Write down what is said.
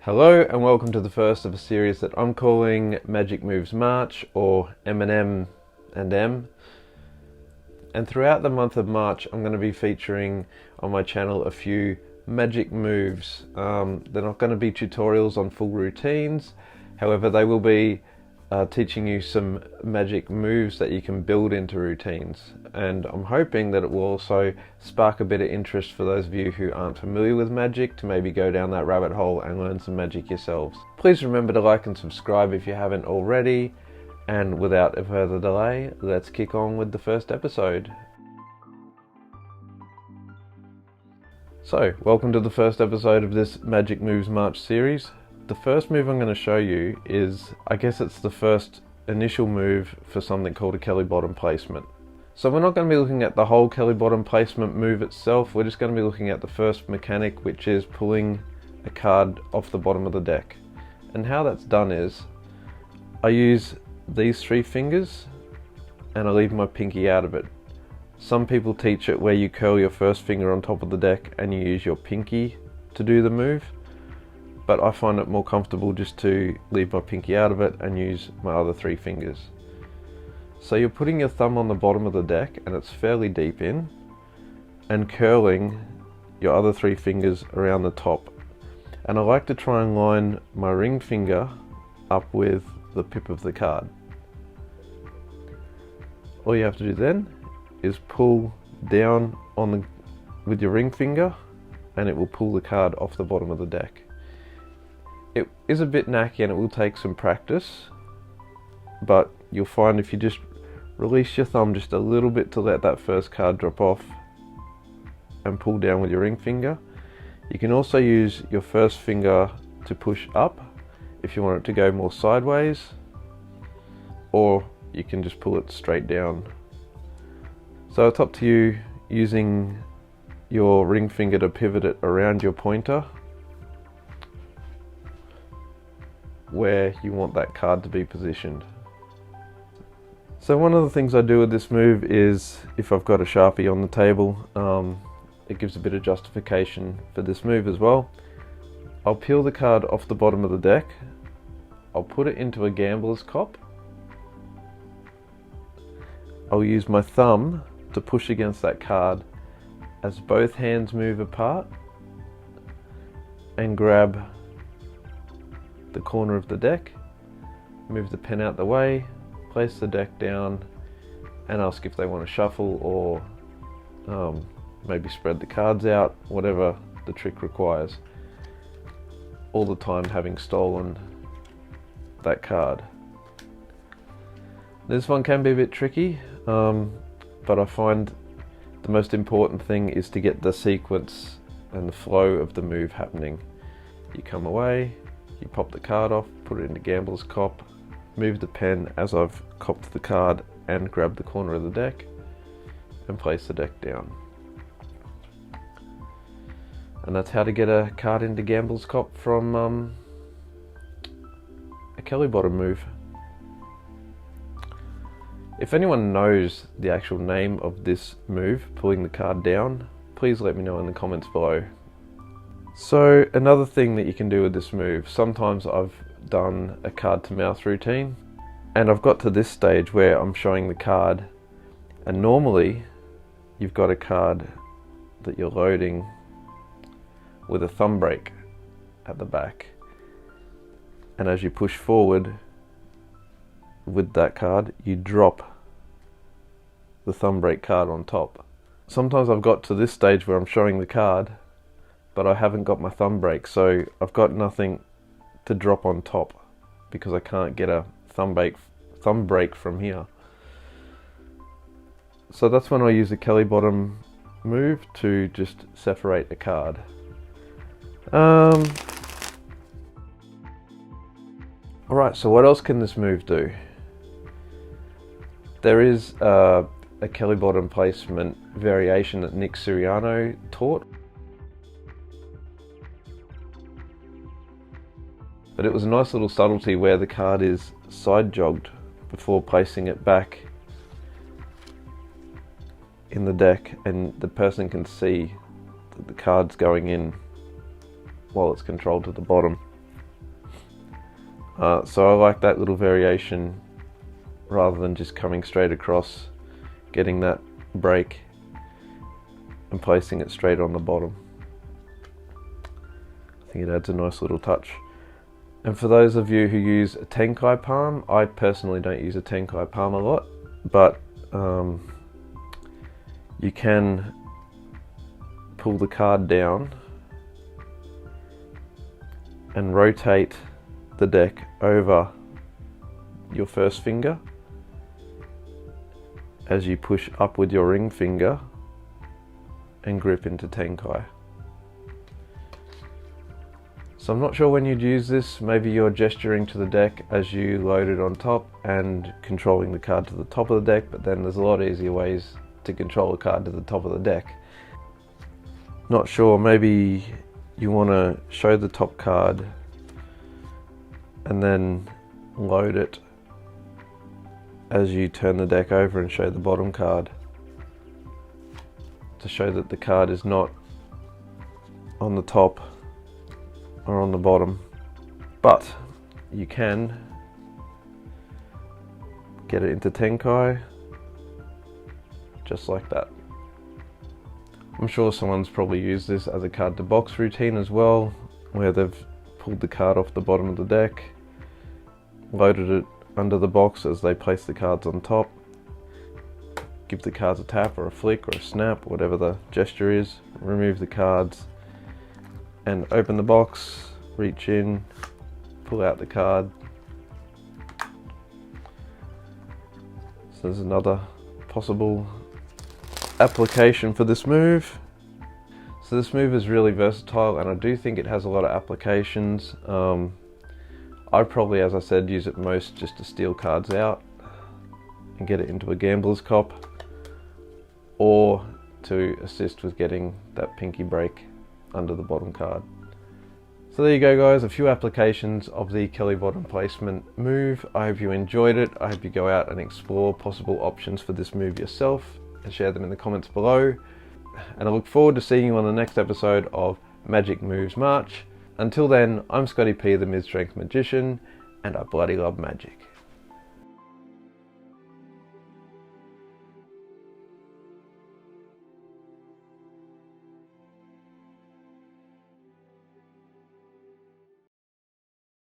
Hello and welcome to the first of a series that I'm calling Magic Moves March, or M&M and M. And throughout the month of March I'm going to be featuring on my channel a few magic moves. They're not going to be tutorials on full routines, however they will be teaching you some magic moves that you can build into routines, and I'm hoping that it will also spark a bit of interest for those of you who aren't familiar with magic to maybe go down that rabbit hole and learn some magic yourselves. Please remember to like and subscribe if you haven't already, and without a further delay, let's kick on with the first episode. So, welcome to the first episode of this Magic Moves March series. The first move I'm going to show you is, I guess it's the first initial move for something called a Kelly bottom placement. So we're not going to be looking at the whole Kelly bottom placement move itself, we're just going to be looking at the first mechanic, which is pulling a card off the bottom of the deck. And how that's done is, I use these three fingers and I leave my pinky out of it. Some people teach it where you curl your first finger on top of the deck and you use your pinky to do the move. But I find it more comfortable just to leave my pinky out of it and use my other three fingers. So you're putting your thumb on the bottom of the deck, and it's fairly deep in, and curling your other three fingers around the top. And I like to try and line my ring finger up with the pip of the card. All you have to do then is pull down with your ring finger, and it will pull the card off the bottom of the deck. It is a bit knacky and it will take some practice, but you'll find if you just release your thumb just a little bit to let that first card drop off and pull down with your ring finger. You can also use your first finger to push up if you want it to go more sideways, or you can just pull it straight down. So it's up to you, using your ring finger to pivot it around your pointer where you want that card to be positioned. So one of the things I do with this move is, if I've got a Sharpie on the table, it gives a bit of justification for this move as well. I'll peel the card off the bottom of the deck, I'll put it into a gambler's cop, I'll use my thumb to push against that card as both hands move apart, and grab the corner of the deck, move the pen out the way, place the deck down, and ask if they want to shuffle or maybe spread the cards out, whatever the trick requires. All the time having stolen that card. This one can be a bit tricky, but I find the most important thing is to get the sequence and the flow of the move happening. You come away, you pop the card off, put it into gambler's cop, move the pen as I've copped the card, and grab the corner of the deck and place the deck down. And that's how to get a card into gambler's cop from a Kelly bottom move. If anyone knows the actual name of this move, pulling the card down, please let me know in the comments below. So another thing that you can do with this move, sometimes I've done a card to mouth routine and I've got to this stage where I'm showing the card, and normally you've got a card that you're loading with a thumb brake at the back, and as you push forward with that card you drop the thumb brake card on top. Sometimes I've got to this stage where I'm showing the card but I haven't got my thumb brake, so I've got nothing to drop on top because I can't get a thumb brake from here. So that's when I use a Kelly bottom move to just separate a card. Alright, so what else can this move do? There is a Kelly bottom placement variation that Nick Suriano taught. But it was a nice little subtlety where the card is side jogged before placing it back in the deck, and the person can see that the card's going in while it's controlled to the bottom. So I like that little variation rather than just coming straight across, getting that break and placing it straight on the bottom. I think it adds a nice little touch. And for those of you who use a Tenkai palm, I personally don't use a Tenkai palm a lot, but you can pull the card down and rotate the deck over your first finger as you push up with your ring finger and grip into Tenkai. So I'm not sure when you'd use this. Maybe you're gesturing to the deck as you load it on top and controlling the card to the top of the deck, but then there's a lot easier ways to control a card to the top of the deck. Not sure, maybe you want to show the top card and then load it as you turn the deck over and show the bottom card, to show that the card is not on the top or on the bottom. But you can get it into Tenkai just like that. I'm sure someone's probably used this as a card to box routine as well, where they've pulled the card off the bottom of the deck, loaded it under the box as they place the cards on top, give the cards a tap or a flick or a snap, whatever the gesture is, remove the cards and open the box, reach in, pull out the card. So there's another possible application for this move. So this move is really versatile and I do think it has a lot of applications. I probably, as I said, use it most just to steal cards out and get it into a gambler's cop, or to assist with getting that pinky break under the bottom card. So there you go guys, a few applications of the Kelly bottom placement move. I hope you enjoyed it. I hope you go out and explore possible options for this move yourself and share them in the comments below. And I look forward to seeing you on the next episode of Magic Moves March. Until then, I'm Scotty P, the Mid-Strength Magician, and I bloody love magic.